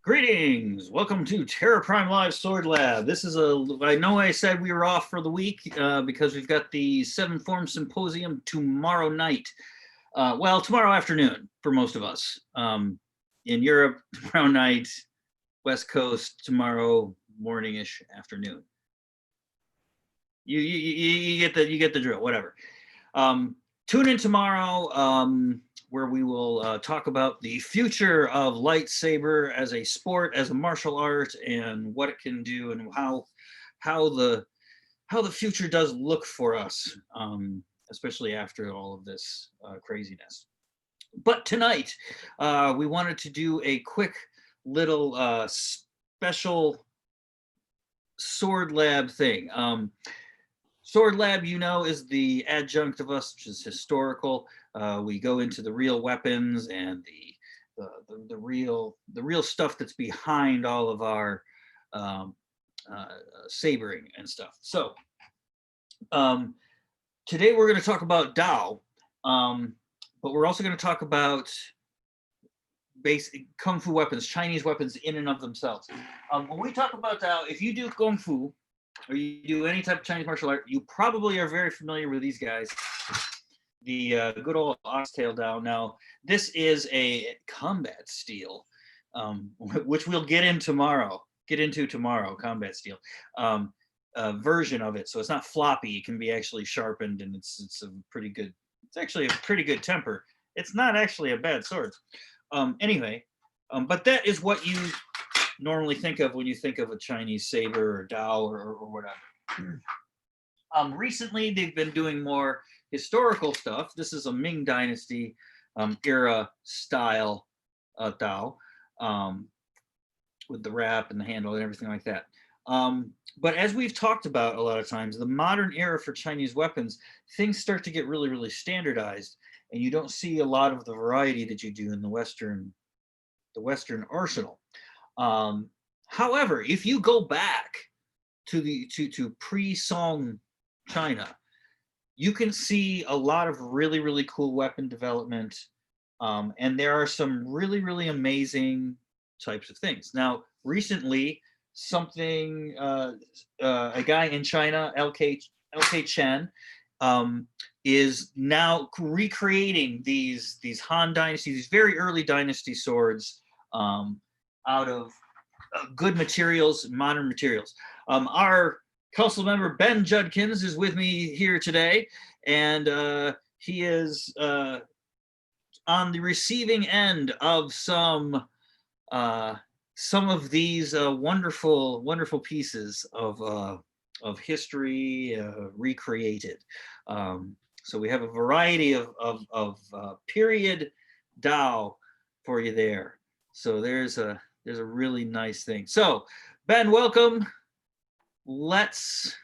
Greetings! Welcome to Terra Prime Live Sword Lab. This is I know I said we were off for the week because we've got the 7 Form Symposium tomorrow night. Well, tomorrow afternoon for most of us. In Europe, tomorrow night, West Coast, tomorrow morning-ish afternoon. You get the drill, whatever. Tune in tomorrow where we will talk about the future of lightsaber as a sport, as a martial art, and what it can do, and how the future does look for us, especially after all of this craziness. But tonight, we wanted to do a quick little special SwordLab thing. SwordLab, you know, is the adjunct of us, which is historical. We go into the real weapons and the real stuff that's behind all of our sabering and stuff. So today we're going to talk about Dao, but we're also going to talk about basic kung fu weapons, Chinese weapons in and of themselves. When we talk about Dao, if you do kung fu or you do any type of Chinese martial art, you probably are very familiar with these guys. The good old oxtail Dao. Now, this is a combat steel, which we'll get into tomorrow, combat steel version of it. So it's not floppy. It can be actually sharpened, and it's a pretty good. It's actually a pretty good temper. It's not actually a bad sword. Anyway, but that is what you normally think of when you think of a Chinese saber or Dao or whatever. Recently, they've been doing more historical stuff. This is a Ming Dynasty era style Dao with the wrap and the handle and everything like that. But as we've talked about a lot of times, the modern era for Chinese weapons, things start to get really, really standardized, and you don't see a lot of the variety that you do in the Western arsenal. However, if you go back to pre-Song China, you can see a lot of really, really cool weapon development, and there are some really, really amazing types of things. Now, recently, a guy in China, LK Chen, is now recreating these Han Dynasty, these very early dynasty swords out of good materials, modern materials. Our council member Ben Judkins is with me here today, and he is on the receiving end of some of these wonderful pieces of history recreated. So we have a variety of period Dao for you there. So there's a really nice thing. So Ben, welcome. Let's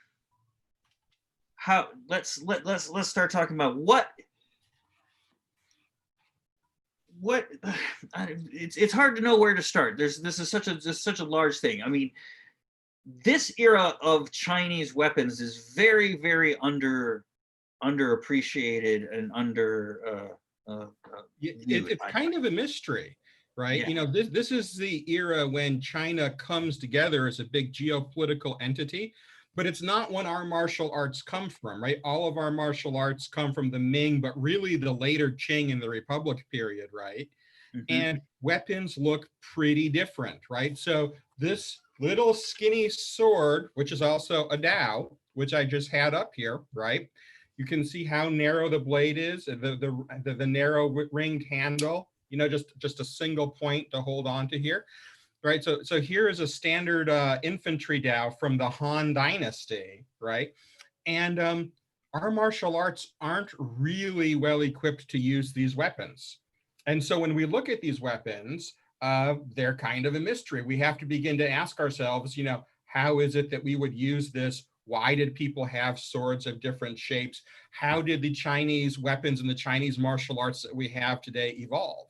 start talking about what it's hard to know where to start. This is such a large thing. I mean, this era of Chinese weapons is very, very underappreciated and it's kind of a mystery, right? Yeah. You know, this is the era when China comes together as a big geopolitical entity, but it's not when our martial arts come from, right? All of our martial arts come from the Ming, but really the later Qing and the Republic period, right? Mm-hmm. And weapons look pretty different, right? So this little skinny sword, which is also a Dao, which I just had up here, right? You can see how narrow the blade is, the narrow ringed handle, you know, just a single point to hold on to here, right? So here is a standard infantry Dao from the Han Dynasty, right? And our martial arts aren't really well equipped to use these weapons. And so when we look at these weapons, they're kind of a mystery. We have to begin to ask ourselves, you know, how is it that we would use this? Why did people have swords of different shapes? How did the Chinese weapons and the Chinese martial arts that we have today evolve?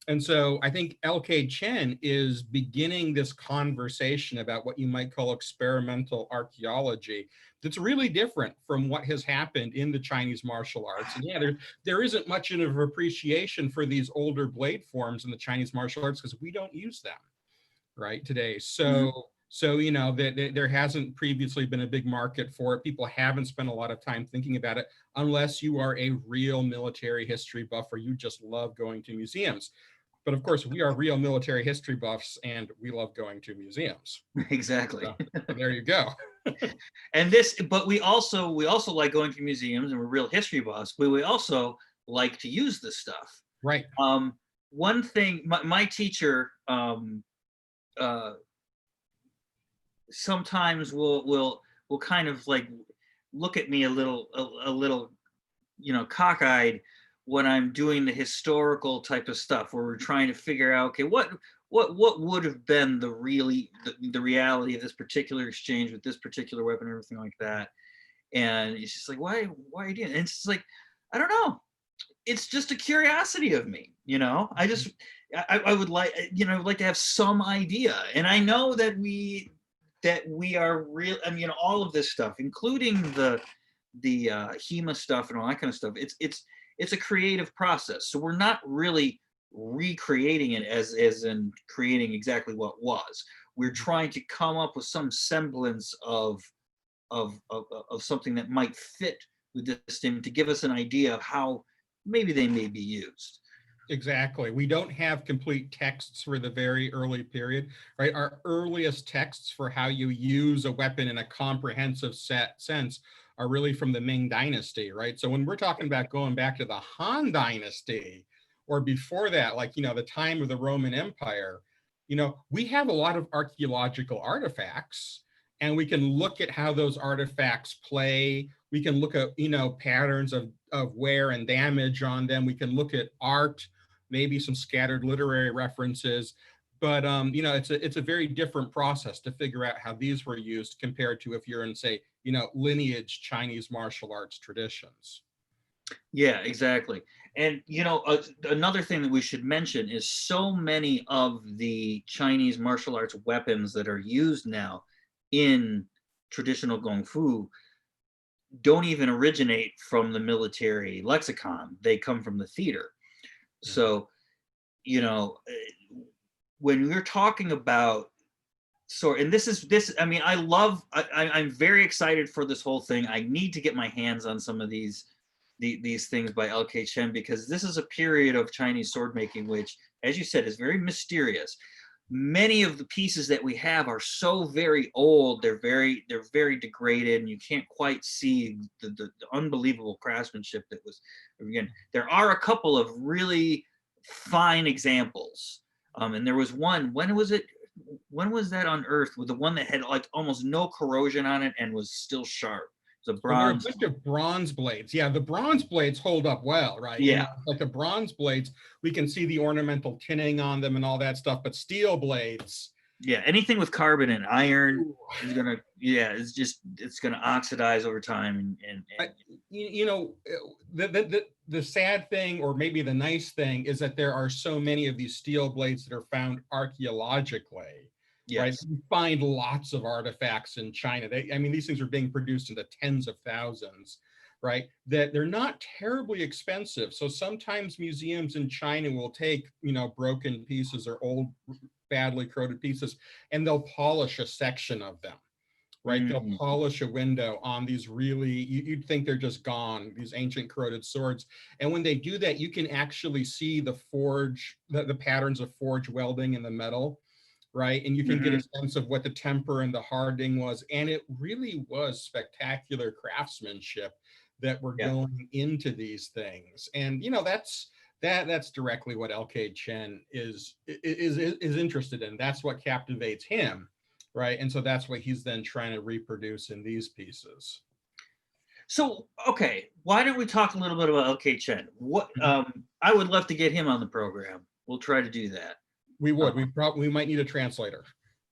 And so I think LK Chen is beginning this conversation about what you might call experimental archaeology that's really different from what has happened in the Chinese martial arts. And yeah, there isn't much of an appreciation for these older blade forms in the Chinese martial arts because we don't use them. right, today. Mhm. So you know, there hasn't previously been a big market for it. People haven't spent a lot of time thinking about it unless you are a real military history buff or you just love going to museums. But of course, we are real military history buffs and we love going to museums. Exactly. So there you go. And this, but we also like going to museums, and we're real history buffs, but we also like to use this stuff. Right. Um, One thing, my teacher uh, sometimes will kind of like look at me a little, cockeyed when I'm doing the historical type of stuff where we're trying to figure out, okay, what would have been the reality of this particular exchange with this particular weapon and everything like that. And it's just like, why are you doing it? And it's just like, I don't know. It's just a curiosity of me, I just I would like, like to have some idea. And I know that we are real. I mean, all of this stuff, including the HEMA stuff and all that kind of stuff, it's a creative process. So we're not really recreating it as in creating exactly what was. We're trying to come up with some semblance of something that might fit with this thing to give us an idea of how maybe they may be used. Exactly. We don't have complete texts for the very early period, right? Our earliest texts for how you use a weapon in a comprehensive sense are really from the Ming Dynasty, right? So when we're talking about going back to the Han Dynasty or before that, like, the time of the Roman Empire, we have a lot of archaeological artifacts and we can look at how those artifacts play. We can look at, patterns of wear and damage on them. We can look at art, maybe some scattered literary references, but it's a very different process to figure out how these were used compared to if you're in, say, lineage Chinese martial arts traditions. Yeah, exactly. And another thing that we should mention is so many of the Chinese martial arts weapons that are used now in traditional kung fu don't even originate from the military lexicon. They come from the theater. Mhm. So, when we're talking about, and this, I mean, I'm very excited for this whole thing. I need to get my hands on some of these things by LK Chen, because this is a period of Chinese sword making which, as you said, is very mysterious. Many of the pieces that we have are so very old, they're very degraded, and you can't quite see the unbelievable craftsmanship that was. Again, there are a couple of really fine examples. And there was one. When was that unearthed? With the one that had like almost no corrosion on it and was still sharp. It's a Well, there are a bronze. bunch of bronze blades. Yeah, the bronze blades hold up well, right? Yeah, Like the bronze blades, we can see the ornamental tinning on them and all that stuff, but steel blades. yeah. Anything with carbon and iron Ooh. is gonna, yeah, it's gonna oxidize over time, and The sad thing, or maybe the nice thing, is that there are so many of these steel blades that are found archaeologically, right? yes, You find lots of artifacts in China. I mean, these things are being produced in the tens of thousands, right? That they're not terribly expensive. So sometimes museums in China will take, broken pieces or old, badly corroded pieces, and they'll polish a section of them, right? They'll hmm, polish a window on these really, you'd think they're just gone, these ancient corroded swords. And when they do that, you can actually see the patterns of forge welding in the metal, right? And you can get hmm, a sense of what the temper and the hardening was. And it really was spectacular craftsmanship that were yeah. going into these things. And, that's directly what LK Chen is interested in. That's what captivates him, right? And so that's what he's then trying to reproduce in these pieces. So, okay, why don't we talk a little bit about LK Chen? What Mhm. I would love to get him on the program. We'll try to do that. We Uh, would. We might need a translator,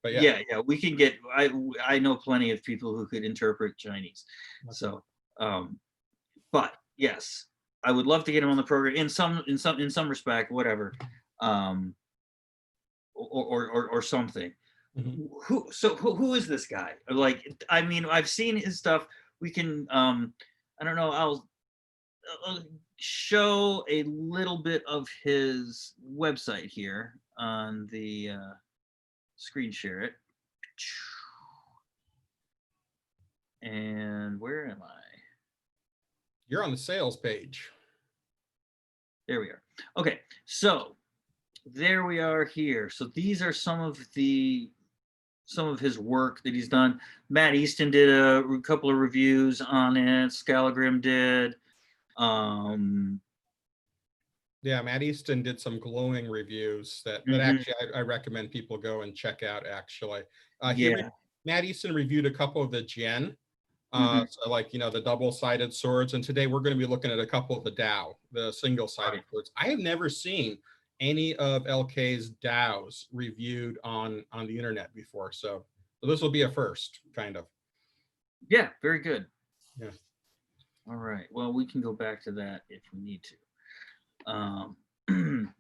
but yeah. yeah, yeah, we can get. I know plenty of people who could interpret Chinese. Okay. So, um, but yes, I would love to get him on the program in some respect, whatever, um, or something. Mhm. Who is this guy? Like, I mean, I've seen his stuff. We can, I don't know. I'll show a little bit of his website here on the. screen share it. And where am I? You're on the sales page. There we are. Okay, so there we are here. So these are some of his work that he's done. Matt Easton did a couple of reviews on it. Scalagrim did. Yeah, Matt Easton did some glowing reviews that actually I recommend people go and check out, actually. Yeah. Matt Easton reviewed a couple of the Jian, so like, the double-sided swords. And today we're going to be looking at a couple of the Dao, the single-sided swords. I have never seen any of LK's Daos reviewed on the internet before. So this will be a first, kind of. Yeah, very good. Yeah. All right. Well, we can go back to that if we need to.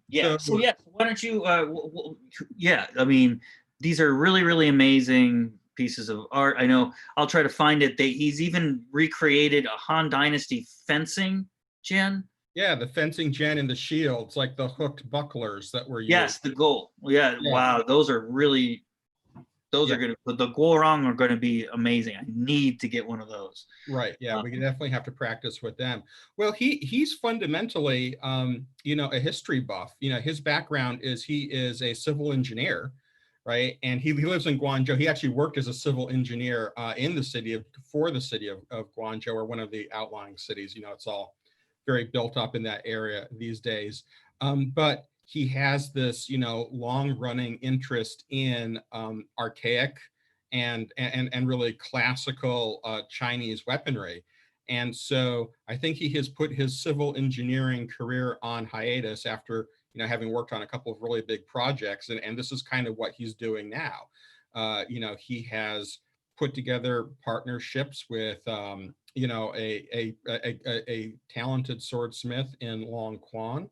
Yeah. So yeah, why don't you? Yeah. I mean, these are really, really amazing pieces of art. I know. I'll try to find it. He's even recreated a Han Dynasty fencing Jian. Yeah, the fencing Jian and the shields, like the hooked bucklers that were used. Yes, the gold. Yeah. Wow. Those are really. Those are going to, the Guorong are going to be amazing. I need to get one of those. Right. Yeah, we definitely have to practice with them. Well, he's fundamentally, a history buff. His background is he is a civil engineer, right? And he lives in Guangzhou. He actually worked as a civil engineer for the city of Guangzhou, or one of the outlying cities. It's all very built up in that area these days. But he has this, long-running interest in archaic and really classical Chinese weaponry. And so I think he has put his civil engineering career on hiatus after, having worked on a couple of really big projects. And this is kind of what he's doing now. He has put together partnerships with, a talented swordsmith in Longquan,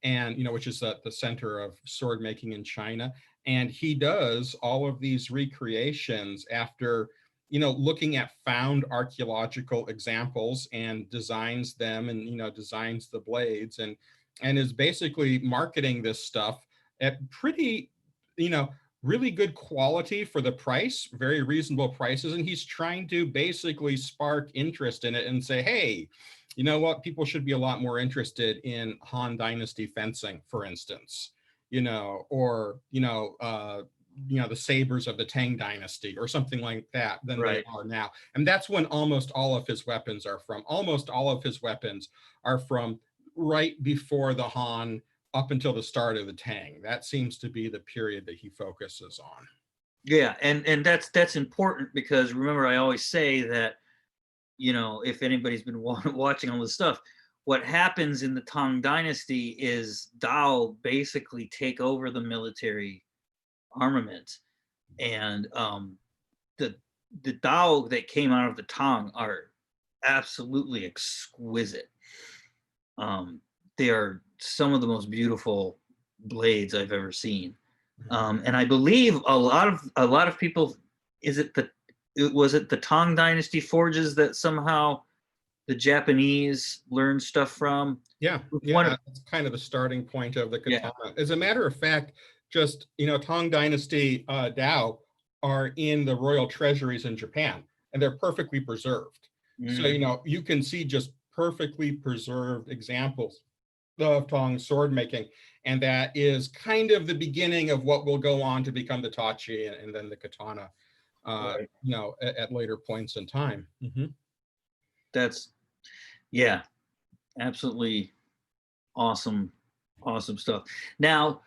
and which is the center of sword making in China. And he does all of these recreations after looking at found archaeological examples, and designs them, and designs the blades, and is basically marketing this stuff at pretty really good quality for the price, very reasonable prices. And he's trying to basically spark interest in it and say, hey, you know what? People should be a lot more interested in Han Dynasty fencing, for instance, or, the sabers of the Tang Dynasty or something like that than they are now. And that's when almost all of his weapons are from. Almost all of his weapons are from right before the Han up until the start of the Tang. That seems to be the period that he focuses on. Yeah, and that's important, because remember, I always say that, if anybody's been watching all this stuff, what happens in the Tang Dynasty is Dao basically take over the military armament, and the Dao that came out of the Tang are absolutely exquisite. They are some of the most beautiful blades I've ever seen, and I believe a lot of people. Was it the Tang Dynasty forges that somehow the Japanese learned stuff from? Yeah, that's kind of the starting point of the katana. As a matter of fact, just Tang Dynasty Dao are in the royal treasuries in Japan, and they're perfectly preserved. So you can see just perfectly preserved examples of Tang sword making, and that is kind of the beginning of what will go on to become the tachi and then the katana. At later points in time. That's absolutely awesome stuff. Now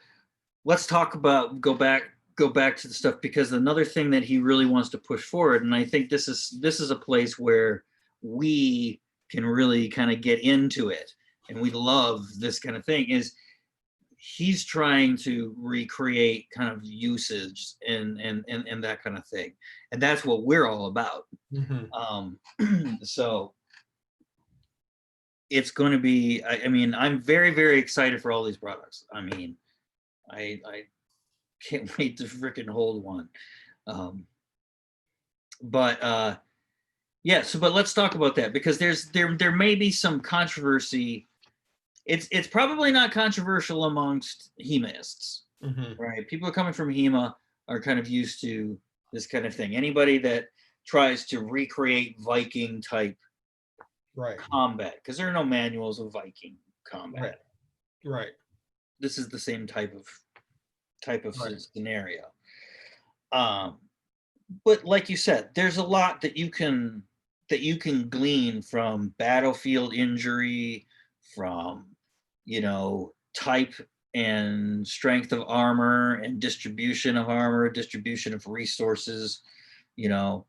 let's talk about go back to the stuff, because another thing that he really wants to push forward, and I think this is a place where we can really kind of get into it, and we love this kind of thing, is he's trying to recreate kind of usage and that kind of thing, and that's what we're all about. So it's going to be, I mean, I'm very, very excited for all these products. I mean, I can't wait to freaking hold one. But let's talk about that, because there may be some controversy. It's probably not controversial amongst HEMAists, right? People are coming from HEMA. are kind of used to this kind of thing. Anybody that tries to recreate Viking type Right. combat, because there are no manuals of Viking combat. Right. This is the same type of Right. scenario. But like you said, there's a lot that you can glean from battlefield injury, from type and strength of armor and distribution of armor, distribution of resources, you know.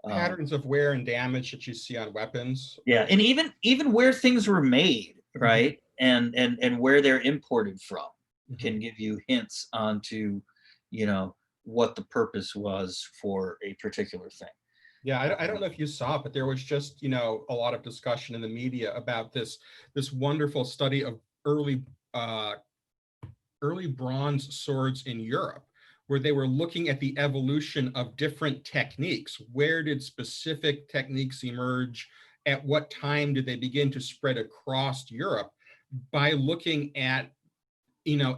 Patterns of wear and damage that you see on weapons. Yeah, and even where things were made, right? And where they're imported from can give you hints onto, what the purpose was for a particular thing. Yeah, I don't know if you saw it, but there was just, a lot of discussion in the media about this wonderful study of early bronze swords in Europe, where they were looking at the evolution of different techniques. Where did specific techniques emerge? At what time did they begin to spread across Europe? By looking at,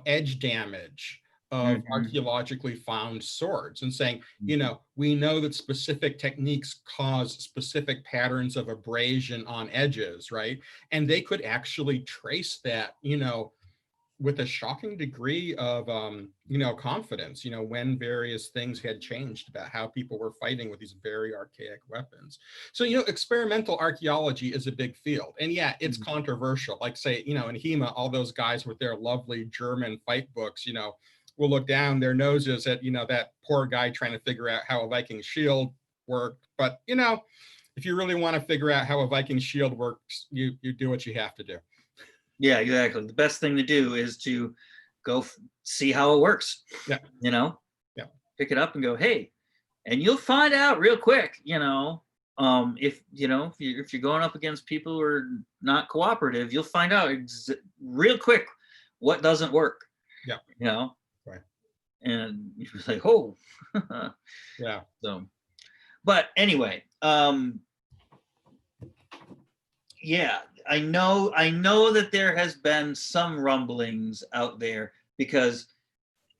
edge damage of archaeologically found swords and saying, we know that specific techniques cause specific patterns of abrasion on edges, right? And they could actually trace that, with a shocking degree of, confidence, when various things had changed about how people were fighting with these very archaic weapons. So, experimental archaeology is a big field. And yeah, it's controversial. Like say, in HEMA, all those guys with their lovely German fight books, will look down their noses at, that poor guy trying to figure out how a Viking shield worked. But, if you really want to figure out how a Viking shield works, you do what you have to do. Yeah, exactly. The best thing to do is to go see how it works. Yeah. Yeah. Pick it up and go, hey, and you'll find out real quick, if you're going up against people who are not cooperative, you'll find out real quick what doesn't work. Yeah. Right. And you're like, oh. Yeah. So, but anyway, yeah, I know that there has been some rumblings out there, because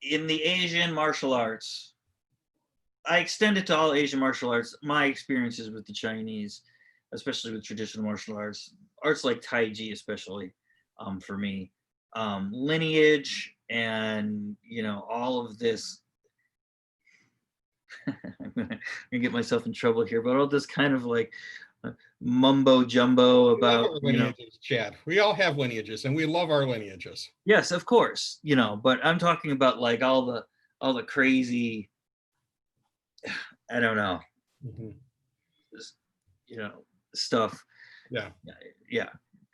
in the Asian martial arts, I extend it to all Asian martial arts, my experiences with the Chinese, especially with traditional martial arts like Tai Chi especially, for me, lineage and, all of this, I'm gonna get myself in trouble here, but all this kind of like mumbo jumbo about lineages, Chad. We all have lineages and we love our lineages. Yes, of course, but I'm talking about like all the crazy, I don't know, stuff. Yeah.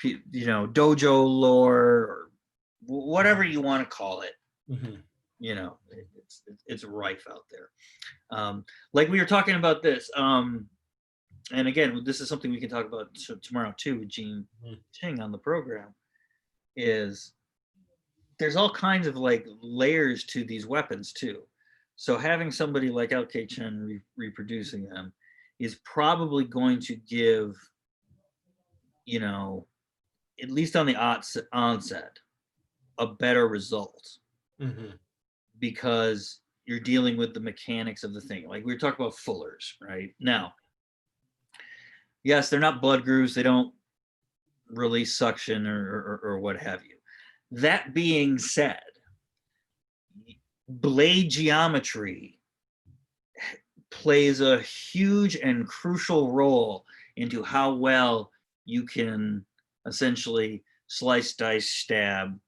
Dojo lore or whatever you want to call it. It's rife out there. Like we were talking about this, and again, this is something we can talk about tomorrow too with Gene Ching on the program, is there's all kinds of like layers to these weapons too. So having somebody like LK Chen reproducing them is probably going to give, at least on the onset, a better result, because you're dealing with the mechanics of the thing. Like we were talking about fullers, right? Now, yes, they're not blood grooves. They don't release suction or what have you. That being said, blade geometry plays a huge and crucial role into how well you can essentially slice, dice, stab,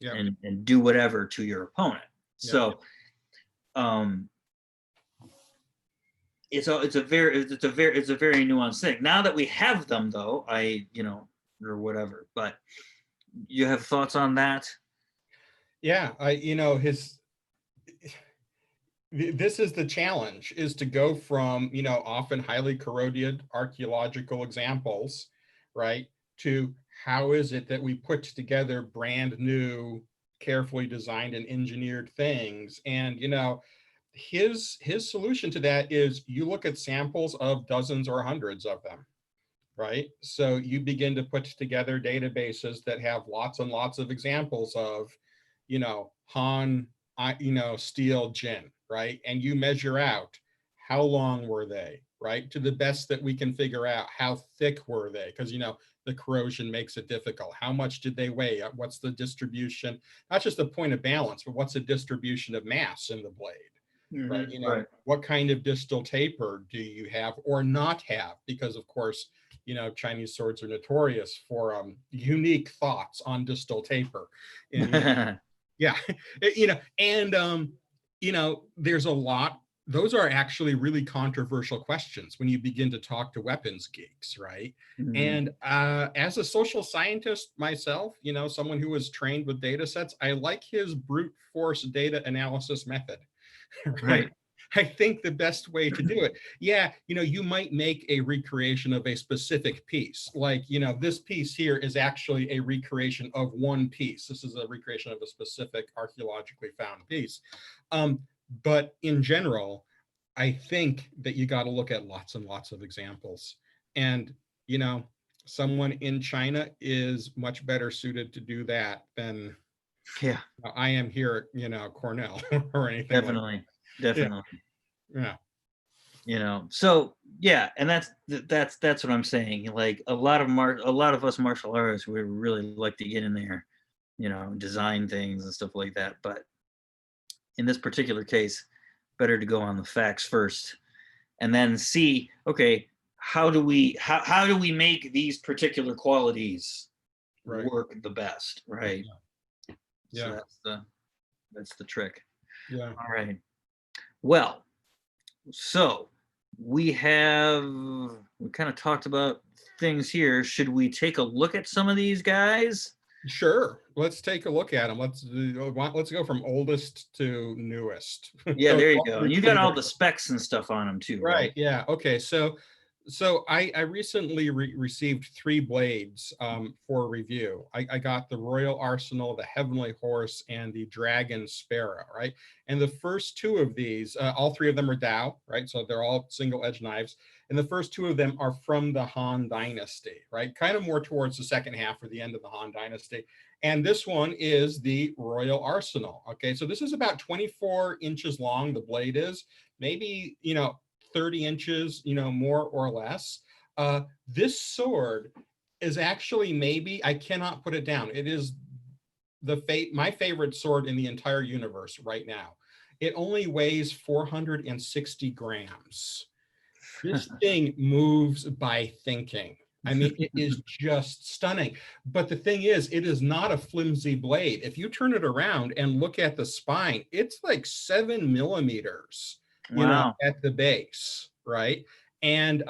and do whatever to your opponent. So, it's a very nuanced thing. Now that we have them, though, or whatever. But you have thoughts on that? Yeah, this is the challenge, is to go from, often highly corroded archaeological examples, right, to how is it that we put together brand new, carefully designed and engineered things. And, his solution to that is you look at samples of dozens or hundreds of them, right? So you begin to put together databases that have lots and lots of examples of, Han steel gin, right? And you measure out how long were they, right? To the best that we can figure out, how thick were they? Because, the corrosion makes it difficult. How much did they weigh? What's the distribution? Not just the point of balance, but what's the distribution of mass in the blade, right? Right. What kind of distal taper do you have or not have? Because of course, Chinese swords are notorious for unique thoughts on distal taper. And, yeah, and there's a lot. Those are actually really controversial questions when you begin to talk to weapons geeks, right? And as a social scientist myself, someone who was trained with data sets, I like his brute force data analysis method. Right. I think the best way to do it, yeah, you might make a recreation of a specific piece. Like, this piece here is actually a recreation of one piece. This is a recreation of a specific archaeologically found piece. But in general, I think that you got to look at lots and lots of examples. And, someone in China is much better suited to do that than I am here at, Cornell or anything. Definitely. Definitely. Yeah. So yeah, and that's what I'm saying. Like a lot of us martial artists, we really like to get in there, design things and stuff like that. But in this particular case, better to go on the facts first, and then see, okay, how do we make these particular qualities work the best, right? Yeah. So that's the trick. Yeah. All right. Well, so we kind of talked about things here. Should we take a look at some of these guys? Sure. Let's take a look at them. Let's go from oldest to newest. Yeah, there you go. And you got all the specs and stuff on them too, right? Yeah. Okay. So I recently received 3 blades for review. I got the Royal Arsenal, the Heavenly Horse, and the Dragon Sparrow, right? And the first 2 of these, all 3 of them are Dao, right? So they're all single edge knives. And the first 2 of them are from the Han Dynasty, right? Kind of more towards the second half or the end of the Han Dynasty. And this one is the Royal Arsenal. Okay, so this is about 24 inches long, the blade is. Maybe, 30 inches, more or less. This sword is actually maybe, I cannot put it down. It is my favorite sword in the entire universe right now. It only weighs 460 grams. This thing moves by thinking. I mean, it is just stunning. But the thing is, it is not a flimsy blade. If you turn it around and look at the spine, it's like 7 millimeters, at the base, right? And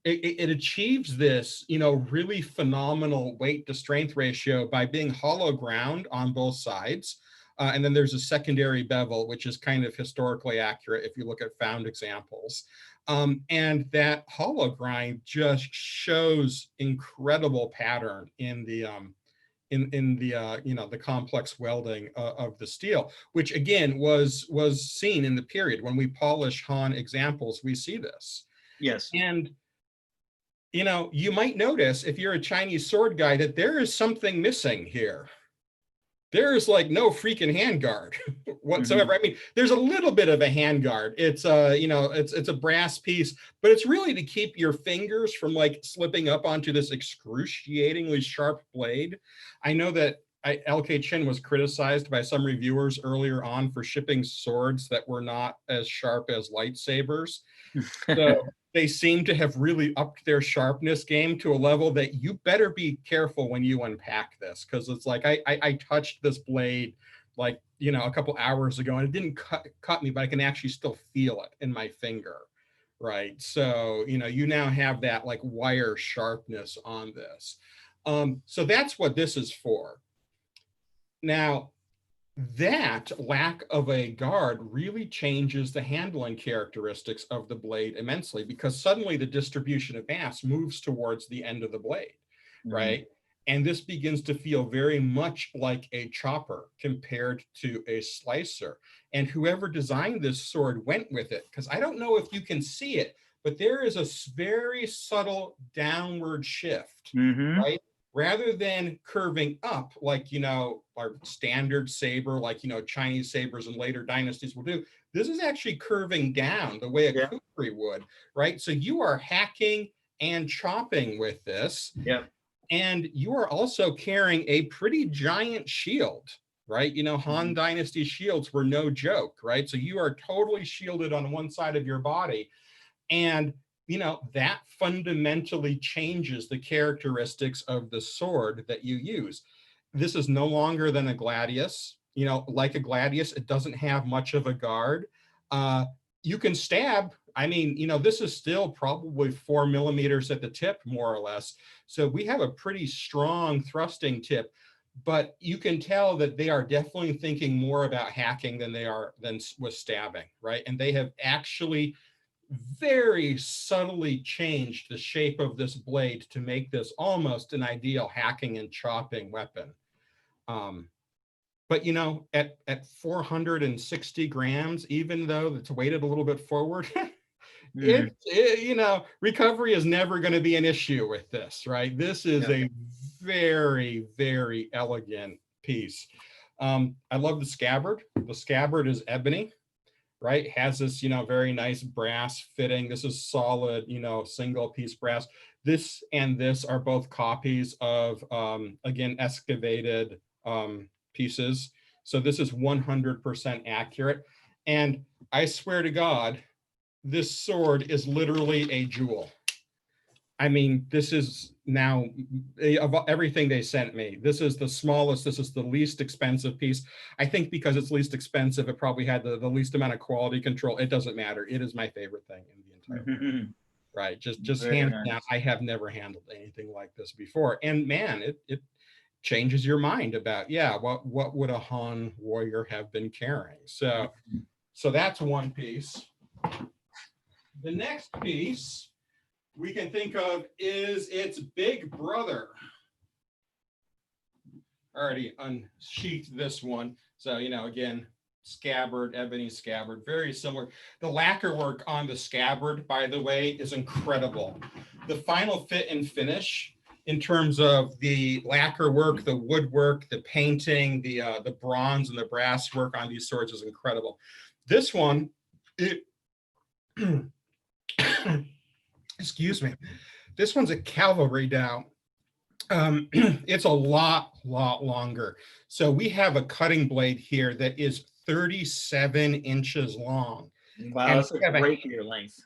it achieves this, really phenomenal weight to strength ratio by being hollow ground on both sides. And then there's a secondary bevel, which is kind of historically accurate if you look at found examples. And that hollow grind just shows incredible pattern in the the complex welding of the steel, which again was seen in the period when we polish Han examples. We see this. Yes. And you might notice if you're a Chinese sword guy that there is something missing here. There is like no freaking handguard whatsoever. I mean, there's a little bit of a handguard. It's it's a brass piece, but it's really to keep your fingers from like slipping up onto this excruciatingly sharp blade. I know that LK Chin was criticized by some reviewers earlier on for shipping swords that were not as sharp as lightsabers. So they seem to have really upped their sharpness game to a level that you better be careful when you unpack this, because it's like I touched this blade like a couple hours ago and it didn't cut me, but I can actually still feel it in my finger, right? So you now have that like wire sharpness on this. So that's what this is for. Now, that lack of a guard really changes the handling characteristics of the blade immensely, because suddenly the distribution of mass moves towards the end of the blade, right? And this begins to feel very much like a chopper compared to a slicer. And whoever designed this sword went with it, because I don't know if you can see it, but there is a very subtle downward shift, right? rather than curving up like, our standard saber, like, Chinese sabers and later dynasties will do, this is actually curving down the way a Yeah. kukri would, right? So you are hacking and chopping with this. Yeah. And you are also carrying a pretty giant shield, right? Han Dynasty shields were no joke, right? So you are totally shielded on one side of your body. And, that fundamentally changes the characteristics of the sword that you use. This is no longer than a gladius. Like a gladius, it doesn't have much of a guard. You can stab. I mean, this is still probably 4 millimeters at the tip, more or less. So we have a pretty strong thrusting tip, but you can tell that they are definitely thinking more about hacking than with stabbing, right? And they have actually very subtly changed the shape of this blade to make this almost an ideal hacking and chopping weapon. But at 460 grams, even though it's weighted a little bit forward, recovery is never going to be an issue with this, right? This is a very, very elegant piece. I love the scabbard. The scabbard is ebony, right? Has this, very nice brass fitting. This is solid, single piece brass. This and this are both copies of, again, excavated pieces. So this is 100% accurate. And I swear to God, this sword is literally a jewel. I mean, this is now, of everything they sent me, this is the smallest, this is the least expensive piece. I think because it's least expensive, it probably had the least amount of quality control. It doesn't matter. It is my favorite thing in the entire world. Right. Just hands down, I have never handled anything like this before. And man, it changes your mind about, what would a Han warrior have been carrying? So that's one piece. The next piece we can think of is its big brother. Already unsheathed this one. So, again, scabbard, ebony scabbard, very similar. The lacquer work on the scabbard, by the way, is incredible. The final fit and finish in terms of the lacquer work, the woodwork, the painting, the bronze and the brass work on these swords is incredible. This one, excuse me. This one's a cavalry dowel. It's a lot longer. So we have a cutting blade here that is 37 inches long. Wow, that's a rapier length.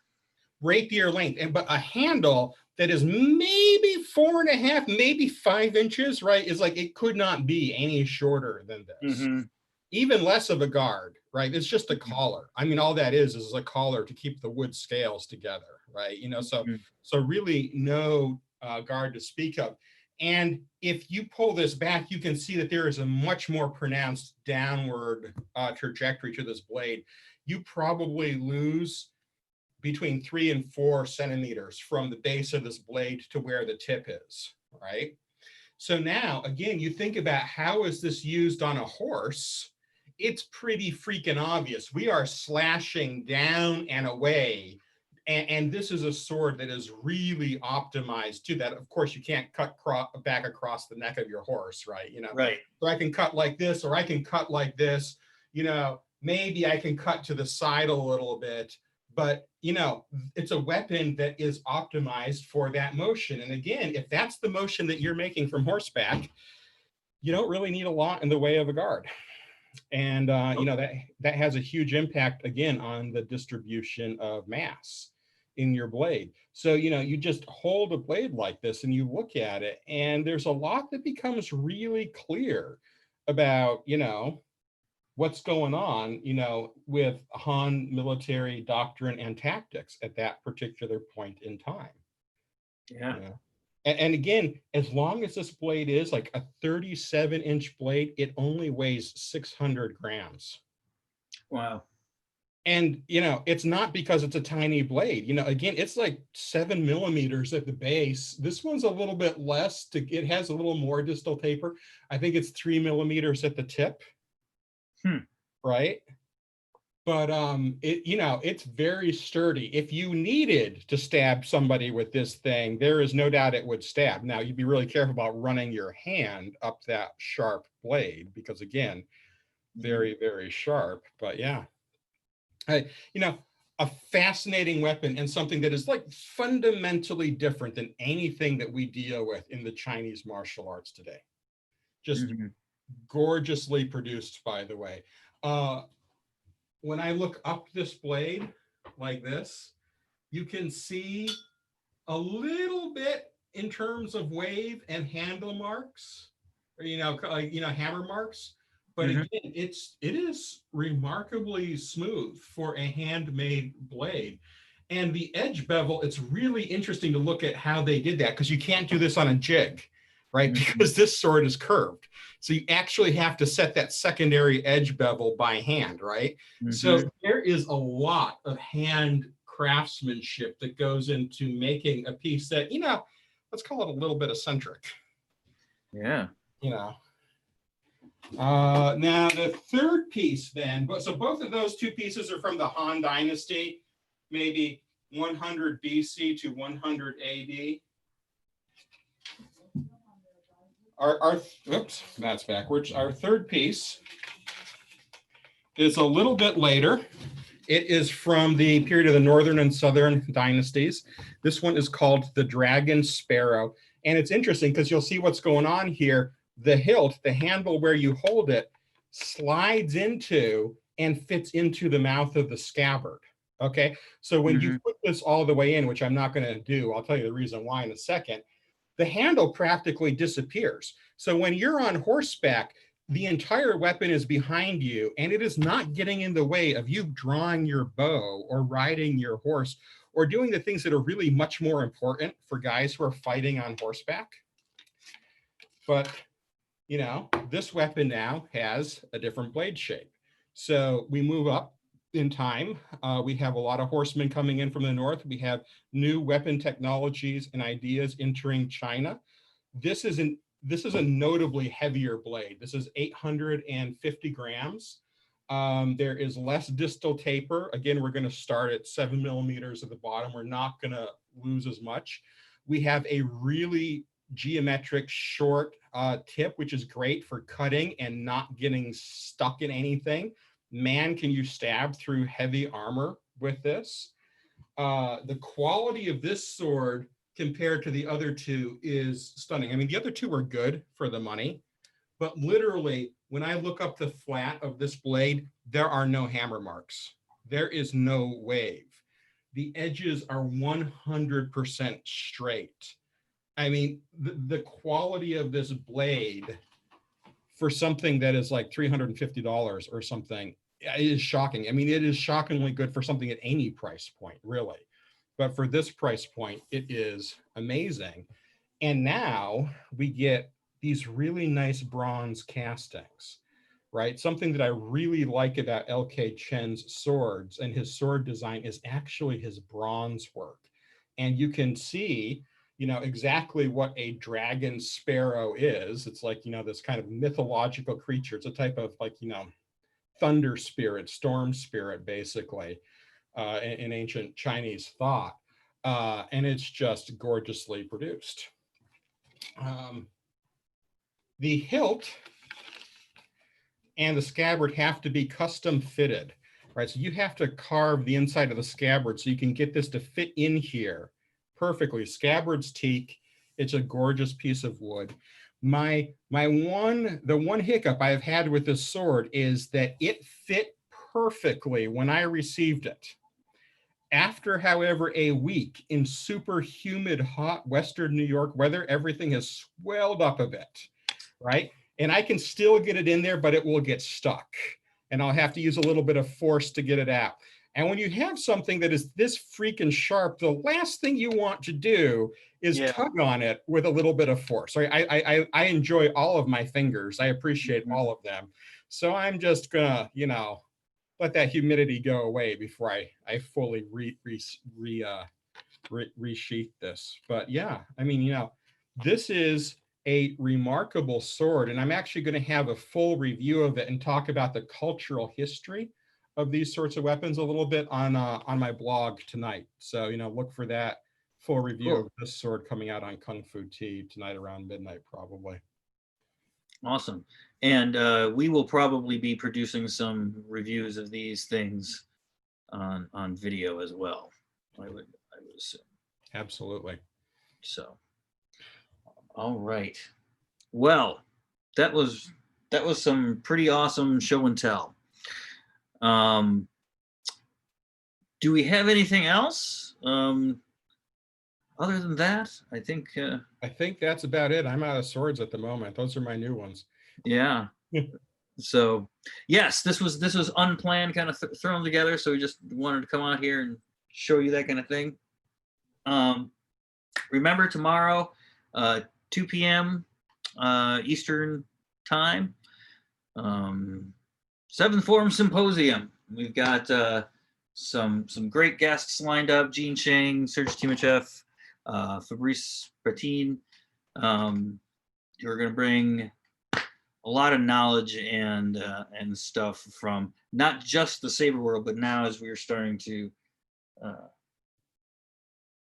Rapier length, but a handle that is maybe 4.5, maybe 5 inches, right? Is like, it could not be any shorter than this. Even less of a guard, right? It's just a collar. I mean, all that is a collar to keep the wood scales together, right? So really no guard to speak of. And if you pull this back, you can see that there is a much more pronounced downward trajectory to this blade. You probably lose between 3 and 4 centimeters from the base of this blade to where the tip is, right? So now, again, you think about how is this used on a horse? It's pretty freaking obvious. We are slashing down and away. And this is a sword that is really optimized to that. Of course, you can't cut back across the neck of your horse, right? Right. So I can cut like this, or I can cut like this. Maybe I can cut to the side a little bit. But, it's a weapon that is optimized for that motion. And again, if that's the motion that you're making from horseback, you don't really need a lot in the way of a guard. And, that has a huge impact, again, on the distribution of mass in your blade. So, you just hold a blade like this and you look at it, and there's a lot that becomes really clear about, what's going on, with Han military doctrine and tactics at that particular point in time. Yeah. And again, as long as this blade is like a 37-inch blade, it only weighs 600 grams. Wow. And, it's not because it's a tiny blade. Again, it's like 7 millimeters at the base. This one's a little bit less. It has a little more distal taper. I think it's 3 millimeters at the tip. Right? But it's very sturdy. If you needed to stab somebody with this thing, there is no doubt it would stab. Now, you'd be really careful about running your hand up that sharp blade, because again, very, very sharp. But yeah, you know, a fascinating weapon, and something that is like fundamentally different than anything that we deal with in the Chinese martial arts today. Just gorgeously produced, by the way. When I look up this blade like this, you can see a little bit in terms of wave and handle marks, or hammer marks. But again, it is remarkably smooth for a handmade blade. And the edge bevel, it's really interesting to look at how they did that, because you can't do this on a jig, right? Because this sword is curved. So you actually have to set that secondary edge bevel by hand, right? So there is a lot of hand craftsmanship that goes into making a piece that, let's call it a little bit eccentric. Yeah. Now the third piece then, so both of those two pieces are from the Han Dynasty, maybe 100 BC to 100 AD. Oops, that's backwards. Our third piece is a little bit later. It is from the period of the Northern and Southern dynasties. This one is called the Dragon Sparrow. And it's interesting because you'll see what's going on here. The hilt, the handle where you hold it, slides into and fits into the mouth of the scabbard. Okay, so when you put this all the way in, which I'm not going to do, I'll tell you the reason why in a second, the handle practically disappears. So when you're on horseback, the entire weapon is behind you, and it is not getting in the way of you drawing your bow or riding your horse or doing the things that are really much more important for guys who are fighting on horseback. But, this weapon now has a different blade shape. So we move up in time. We have a lot of horsemen coming in from the north. We have new weapon technologies and ideas entering China. This is a notably heavier blade. This is 850 grams. There is less distal taper. Again, we're going to start at 7 millimeters at the bottom. We're not going to lose as much. We have a really geometric short tip, which is great for cutting and not getting stuck in anything. Man, can you stab through heavy armor with this? The quality of this sword compared to the other two is stunning. I mean, the other two are good for the money, but literally, when I look up the flat of this blade, there are no hammer marks. There is no wave. The edges are 100% straight. I mean, the quality of this blade for something that is like $350 or something is shocking. I mean, it is shockingly good for something at any price point, really. But for this price point, it is amazing. And now we get these really nice bronze castings, right? Something that I really like about LK Chen's swords and his sword design is actually his bronze work. And you can see, exactly what a dragon sparrow is. It's like, this kind of mythological creature. It's a type of like, thunder spirit, storm spirit, basically, in ancient Chinese thought. And it's just gorgeously produced. The hilt and the scabbard have to be custom fitted, right? So you have to carve the inside of the scabbard so you can get this to fit in here perfectly. Scabbard's teak. It's a gorgeous piece of wood. The one hiccup I have had with this sword is that it fit perfectly when I received it. After, however, a week in super humid, hot Western New York weather, everything has swelled up a bit, right? And I can still get it in there, but it will get stuck. And I'll have to use a little bit of force to get it out. And when you have something that is this freaking sharp, the last thing you want to do is tug on it with a little bit of force. Right? I enjoy all of my fingers. I appreciate all of them. So I'm just gonna, let that humidity go away before I fully resheath this. But yeah, I mean, this is a remarkable sword, and I'm actually going to have a full review of it and talk about the cultural history of these sorts of weapons a little bit on my blog tonight. So, look for that full review Cool. of this sword coming out on Kung Fu Tea tonight around midnight, probably. Awesome. And we will probably be producing some reviews of these things on video as well. I would assume. Absolutely. So, all right. Well, that was some pretty awesome show and tell. Do we have anything else? Other than that, I think that's about it. I'm out of swords at the moment. Those are my new ones. Yeah. So, yes, this was unplanned, kind of thrown together. So we just wanted to come out here and show you that kind of thing. Remember tomorrow, 2 p.m. Eastern time, 7th Forum Symposium. We've got some great guests lined up: Gene Chang, Serge Timachev, Fabrice Bertin, who are going to bring a lot of knowledge and stuff from not just the saber world, but now as we're starting to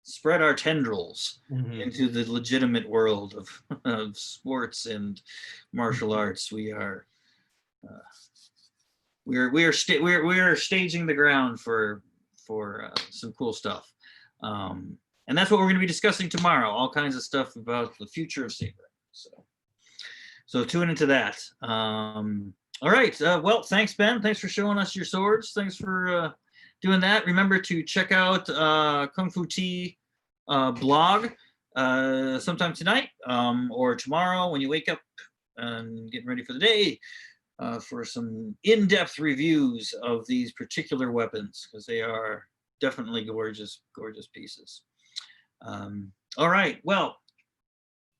spread our tendrils into the legitimate world of sports and martial arts. We are staging the ground for some cool stuff, and that's what we're going to be discussing tomorrow. All kinds of stuff about the future of sabering. So tune into that. All right. Well, thanks, Ben. Thanks for showing us your swords. Thanks for doing that. Remember to check out Kung Fu Tea blog sometime tonight or tomorrow when you wake up and getting ready for the day for some in-depth reviews of these particular weapons, because they are definitely gorgeous, gorgeous pieces. All right. Well,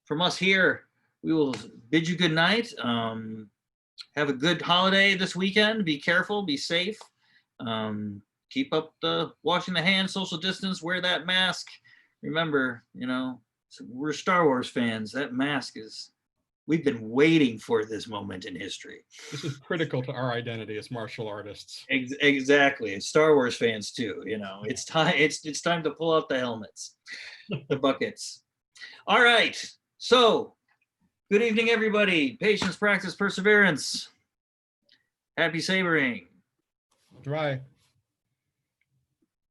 from us here, we will bid you good night. Have a good holiday this weekend. Be careful, be safe. Keep up the washing the hands, social distance, wear that mask. Remember, we're Star Wars fans. That mask we've been waiting for this moment in history. This is critical to our identity as martial artists. Exactly. Star Wars fans too, it's time to pull out the helmets, the buckets. All right. So, good evening, everybody. Patience, practice, perseverance. Happy sabering. Right.